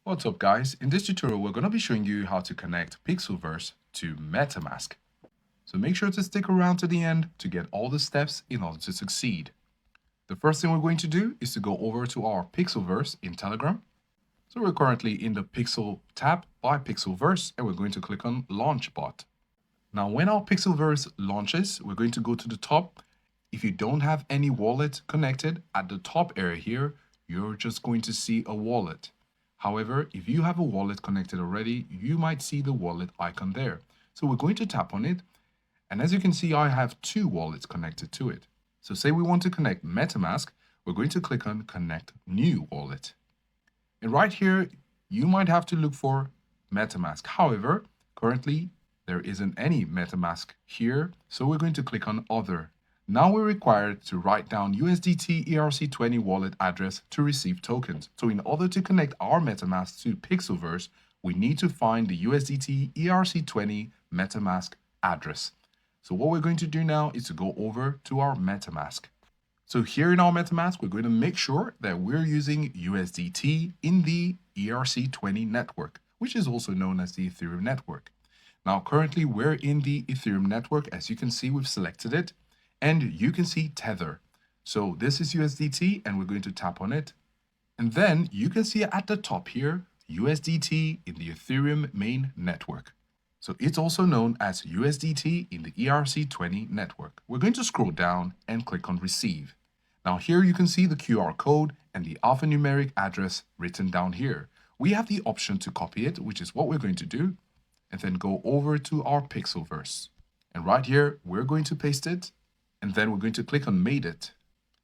What's up guys, in this tutorial we're going to be showing you how to connect Pixelverse to Metamask. So make sure to stick around to the end to get all the steps in order to succeed. The first thing we're going to do is to go over to our Pixelverse in Telegram. So we're currently in the PixelTap by Pixelverse and we're going to click on Launch Bot. Now when our Pixelverse launches, we're going to go to the top. If you don't have any wallet connected, at the top area here, you're just going to see a wallet. However, if you have a wallet connected already, you might see the wallet icon there. So we're going to tap on it. And as you can see, I have two wallets connected to it. So say we want to connect Metamask, we're going to click on Connect New Wallet. And right here, you might have to look for Metamask. However, currently, there isn't any Metamask here. So we're going to click on Other. Now we're required to write down USDT ERC20 wallet address to receive tokens. So in order to connect our Metamask to Pixelverse, we need to find the USDT ERC20 Metamask address. So what we're going to do now is to go over to our Metamask. So here in our Metamask, we're going to make sure that we're using USDT in the ERC20 network, which is also known as the Ethereum network. Now currently we're in the Ethereum network. As you can see, we've selected it. And you can see Tether. So this is USDT and we're going to tap on it. And then you can see at the top here, USDT in the Ethereum main network. So it's also known as USDT in the ERC20 network. We're going to scroll down and click on Receive. Now here you can see the QR code and the alphanumeric address written down here. We have the option to copy it, which is what we're going to do, and then go over to our Pixelverse. And right here, we're going to paste it. And then we're going to click on Made It.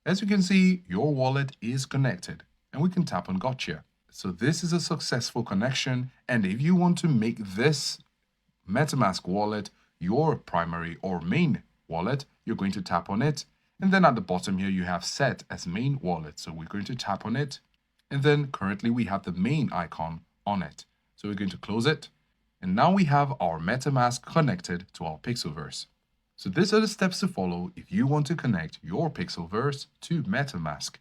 As you can see, your wallet is connected and we can tap on Gotcha. So this is a successful connection. And if you want to make this Metamask wallet your primary or main wallet, you're going to tap on it. And then at the bottom here, you have Set as Main Wallet. So we're going to tap on it. And then currently we have the main icon on it. So we're going to close it. And now we have our Metamask connected to our Pixelverse. So these are the steps to follow if you want to connect your Pixelverse to Metamask.